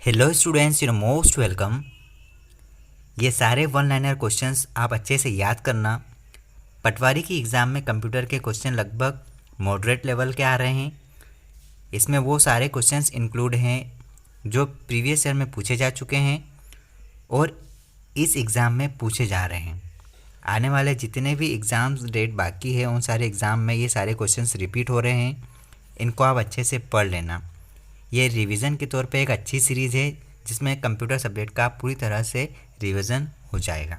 Hello students, you're most welcome. ये सारे one liner questions आप अच्छे से याद करना। पटवारी की एग्ज़ाम में कंप्यूटर के क्वेश्चन लगभग मॉडरेट लेवल के आ रहे हैं। इसमें वो सारे क्वेश्चंस इंक्लूड हैं जो प्रीवियस ईयर में पूछे जा चुके हैं और इस एग्ज़ाम में पूछे जा रहे हैं। आने वाले जितने भी एग्ज़ाम्स डेट बाकी है उन सारे एग्ज़ाम में ये सारे क्वेश्चंस रिपीट हो रहे हैं। इनको आप अच्छे से पढ़ लेना। ये रिवीजन के तौर पे एक अच्छी सीरीज़ है जिसमें कंप्यूटर सब्जेक्ट का पूरी तरह से रिवीजन हो जाएगा।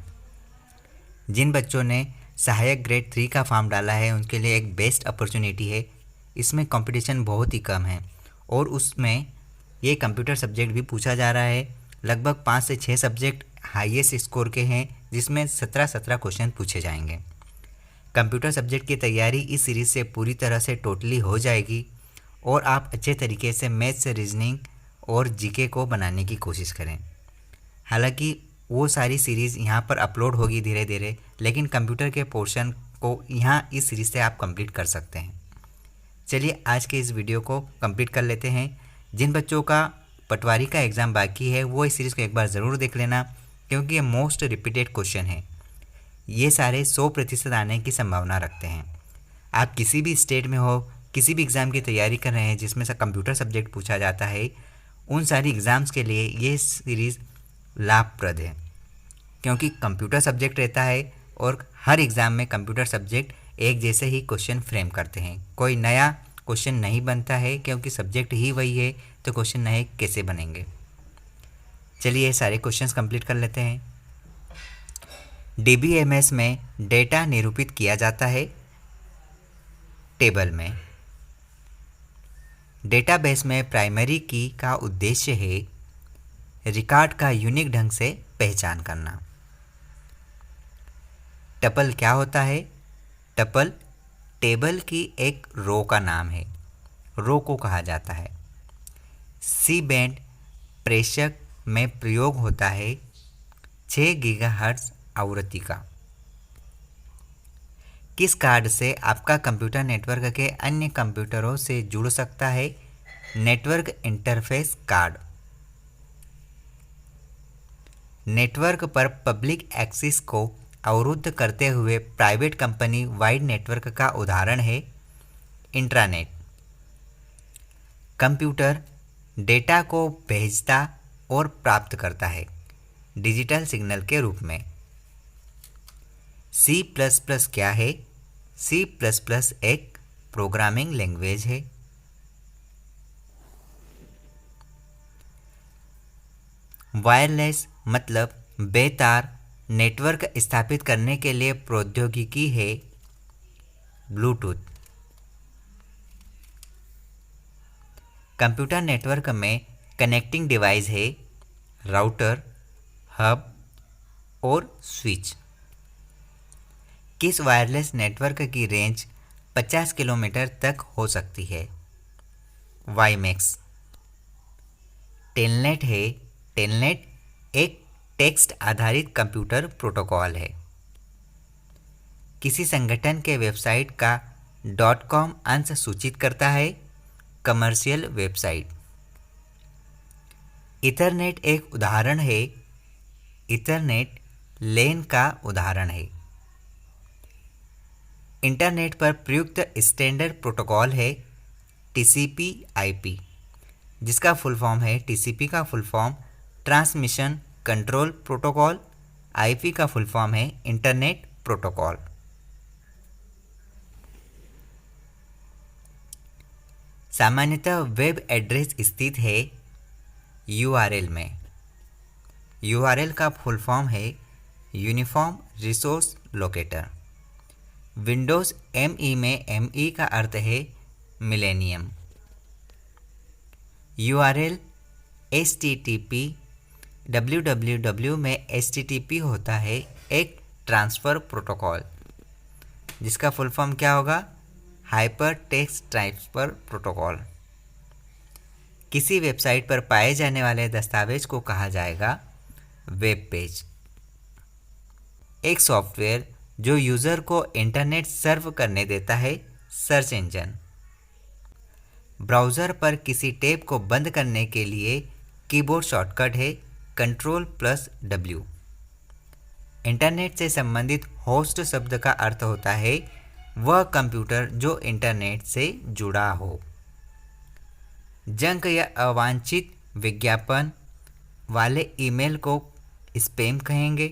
जिन बच्चों ने सहायक ग्रेड 3 का फॉर्म डाला है उनके लिए एक बेस्ट अपॉर्चुनिटी है। इसमें कंपटीशन बहुत ही कम है और उसमें ये कंप्यूटर सब्जेक्ट भी पूछा जा रहा है। लगभग 5 से 6 सब्जेक्ट हाईएस्ट स्कोर के हैं जिसमें 17 क्वेश्चन पूछे जाएंगे। कंप्यूटर सब्जेक्ट की तैयारी इस सीरीज़ से पूरी तरह से टोटली हो जाएगी और आप अच्छे तरीके से मैथ्स, रीजनिंग और जीके को बनाने की कोशिश करें। हालांकि वो सारी सीरीज़ यहाँ पर अपलोड होगी धीरे धीरे, लेकिन कंप्यूटर के पोर्शन को यहाँ इस सीरीज़ से आप कंप्लीट कर सकते हैं। चलिए आज के इस वीडियो को कंप्लीट कर लेते हैं। जिन बच्चों का पटवारी का एग्ज़ाम बाकी है वो इस सीरीज़ को एक बार ज़रूर देख लेना, क्योंकि ये मोस्ट रिपीटेड क्वेश्चन है। ये सारे 100% आने की संभावना रखते हैं। आप किसी भी स्टेट में हो, किसी भी एग्ज़ाम की तैयारी कर रहे हैं जिसमें से कंप्यूटर सब्जेक्ट पूछा जाता है, उन सारी एग्ज़ाम्स के लिए ये सीरीज़ लाभप्रद है, क्योंकि कंप्यूटर सब्जेक्ट रहता है और हर एग्ज़ाम में कंप्यूटर सब्जेक्ट एक जैसे ही क्वेश्चन फ्रेम करते हैं। कोई नया क्वेश्चन नहीं बनता है, क्योंकि सब्जेक्ट ही वही है तो क्वेश्चन नए कैसे बनेंगे। चलिए ये सारे क्वेश्चंस कंप्लीट कर लेते हैं। DBMS में डेटा निरूपित किया जाता है टेबल में। डेटाबेस में प्राइमरी की का उद्देश्य है रिकॉर्ड का यूनिक ढंग से पहचान करना। टपल क्या होता है? टपल टेबल की एक रो का नाम है, रो को कहा जाता है। सी बैंड प्रेषक में प्रयोग होता है 6 गीगाहर्ट्ज़ आवृत्ति का। किस कार्ड से आपका कंप्यूटर नेटवर्क के अन्य कंप्यूटरों से जुड़ सकता है? Network interface card. नेटवर्क पर पब्लिक एक्सेस को अवरुद्ध करते हुए प्राइवेट कंपनी वाइड नेटवर्क का उदाहरण है इंट्रानेट। कंप्यूटर डेटा को भेजता और प्राप्त करता है डिजिटल सिग्नल के रूप में। C++ क्या है? C++ एक प्रोग्रामिंग लैंग्वेज है। वायरलेस मतलब बेतार नेटवर्क स्थापित करने के लिए प्रौद्योगिकी है ब्लूटूथ। कंप्यूटर नेटवर्क में कनेक्टिंग डिवाइस है राउटर, हब और स्विच। किस वायरलेस नेटवर्क की रेंज 50 किलोमीटर तक हो सकती है? वाईमैक्स। टेलनेट है। टेलनेट एक टेक्स्ट आधारित कंप्यूटर प्रोटोकॉल है। किसी संगठन के वेबसाइट का .com अंश सूचित करता है कमर्शियल वेबसाइट। इथरनेट एक उदाहरण है। इथरनेट लेन का उदाहरण है। इंटरनेट पर प्रयुक्त स्टैंडर्ड प्रोटोकॉल है TCP/IP, जिसका फुल फॉर्म है TCP का full form transmission control protocol, IP का फुल फॉर्म है इंटरनेट प्रोटोकॉल। सामान्यतः वेब एड्रेस स्थित है URL में। URL का फुल फॉर्म है uniform resource locator. Windows ME में ME का अर्थ है मिलेनियम। URL HTTP www में HTTP होता है एक ट्रांसफ़र प्रोटोकॉल, जिसका फुल फॉर्म क्या होगा? Hyper text transfer protocol. किसी वेबसाइट पर पाए जाने वाले दस्तावेज को कहा जाएगा वेब पेज। एक सॉफ्टवेयर जो यूज़र को इंटरनेट सर्व करने देता है सर्च इंजन। ब्राउज़र पर किसी टैब को बंद करने के लिए कीबोर्ड शॉर्टकट है Ctrl+W। इंटरनेट से संबंधित होस्ट शब्द का अर्थ होता है वह कंप्यूटर जो इंटरनेट से जुड़ा हो। जंक या अवांछित विज्ञापन वाले ईमेल को स्पैम कहेंगे।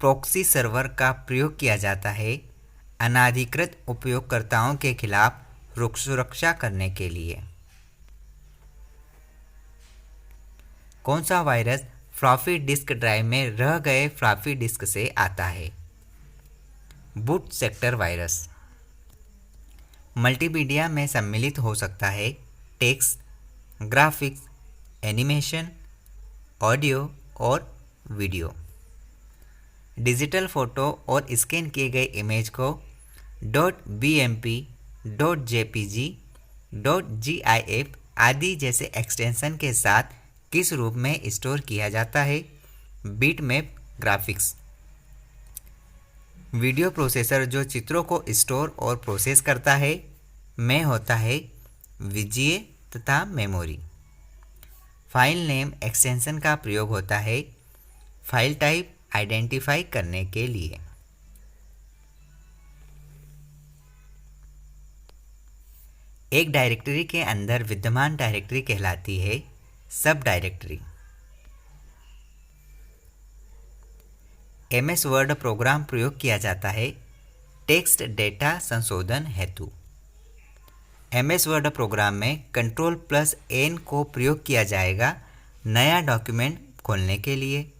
प्रॉक्सी सर्वर का प्रयोग किया जाता है अनधिकृत उपयोगकर्ताओं के खिलाफ सुरक्षा करने के लिए। कौन सा वायरस फ्लॉपी डिस्क ड्राइव में रह गए फ्लॉपी डिस्क से आता है? Boot sector virus. मल्टीमीडिया में सम्मिलित हो सकता है टेक्स्ट, ग्राफिक्स, एनिमेशन, ऑडियो और वीडियो। डिजिटल फ़ोटो और स्कैन किए गए इमेज को .bmp, .jpg, .gif आदि जैसे एक्सटेंशन के साथ किस रूप में स्टोर किया जाता है? Bitmap graphics. वीडियो प्रोसेसर जो चित्रों को स्टोर और प्रोसेस करता है में होता है वीजीए तथा मेमोरी। फाइल नेम एक्सटेंशन का प्रयोग होता है फाइल टाइप आइडेंटिफाई करने के लिए। एक डायरेक्टरी के अंदर विद्यमान डायरेक्टरी कहलाती है सब डायरेक्टरी। MS वर्ड प्रोग्राम प्रयोग किया जाता है टेक्स्ट डेटा संशोधन हेतु। MS वर्ड प्रोग्राम में Ctrl+N को प्रयोग किया जाएगा नया डॉक्यूमेंट खोलने के लिए,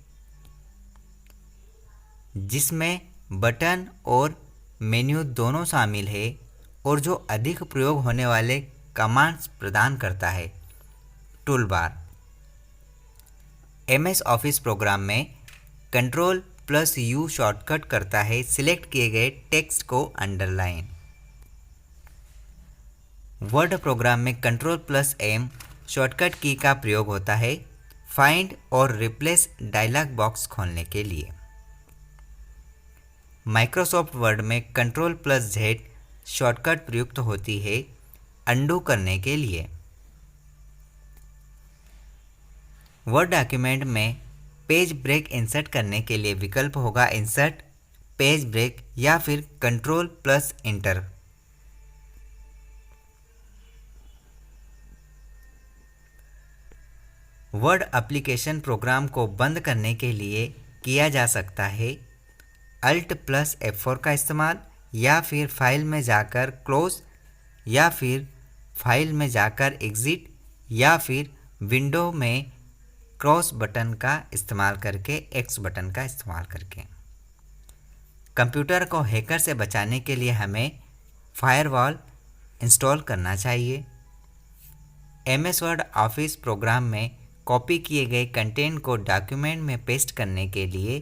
जिसमें बटन और मेन्यू दोनों शामिल है और जो अधिक प्रयोग होने वाले कमांड्स प्रदान करता है टूलबार। MS ऑफिस प्रोग्राम में Ctrl+U शॉर्टकट करता है सिलेक्ट किए गए टेक्स्ट को अंडरलाइन। वर्ड प्रोग्राम में Ctrl+M शॉर्टकट की का प्रयोग होता है फाइंड और रिप्लेस डायलॉग बॉक्स खोलने के लिए। माइक्रोसॉफ्ट वर्ड में Ctrl+Z शॉर्टकट प्रयुक्त होती है अंडू करने के लिए। वर्ड डॉक्यूमेंट में पेज ब्रेक इंसर्ट करने के लिए विकल्प होगा इंसर्ट, पेज ब्रेक या फिर Ctrl+Enter। वर्ड एप्लीकेशन प्रोग्राम को बंद करने के लिए किया जा सकता है Alt+F4 का इस्तेमाल, या फिर फाइल में जाकर क्लोज, या फिर फाइल में जाकर एग्जिट, या फिर विंडो में क्रॉस बटन का इस्तेमाल करके X बटन का इस्तेमाल करके। कंप्यूटर को हैकर से बचाने के लिए हमें फायरवॉल इंस्टॉल करना चाहिए। MS वर्ड ऑफिस प्रोग्राम में कॉपी किए गए कंटेंट को डॉक्यूमेंट में पेस्ट करने के लिए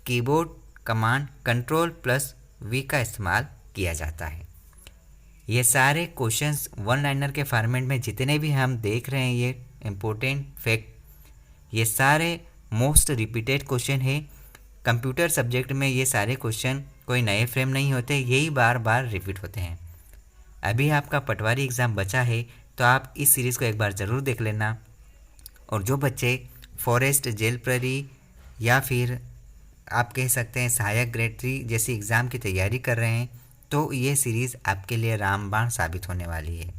कीबोर्ड कमांड Ctrl+V का इस्तेमाल किया जाता है। ये सारे क्वेश्चंस वन लाइनर के फॉर्मेट में जितने भी हम देख रहे हैं, ये इम्पोर्टेंट फैक्ट, ये सारे मोस्ट रिपीटेड क्वेश्चन है। कंप्यूटर सब्जेक्ट में ये सारे क्वेश्चन कोई नए फ्रेम नहीं होते, यही बार बार रिपीट होते हैं। अभी आपका पटवारी एग्ज़ाम बचा है तो आप इस सीरीज़ को एक बार ज़रूर देख लेना। और जो बच्चे फॉरेस्ट, जेल प्रहरी या फिर आप कह सकते हैं सहायक ग्रेड 3 जैसी एग्ज़ाम की तैयारी कर रहे हैं तो ये सीरीज़ आपके लिए रामबाण साबित होने वाली है।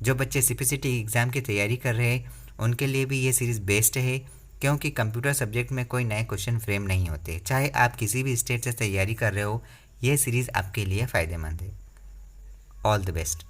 जो बच्चे CPCT एग्ज़ाम की तैयारी कर रहे हैं उनके लिए भी ये सीरीज़ बेस्ट है, क्योंकि कंप्यूटर सब्जेक्ट में कोई नए क्वेश्चन फ्रेम नहीं होते। चाहे आप किसी भी स्टेट से तैयारी कर रहे हो, ये सीरीज़ आपके लिए फ़ायदेमंद है। All the best.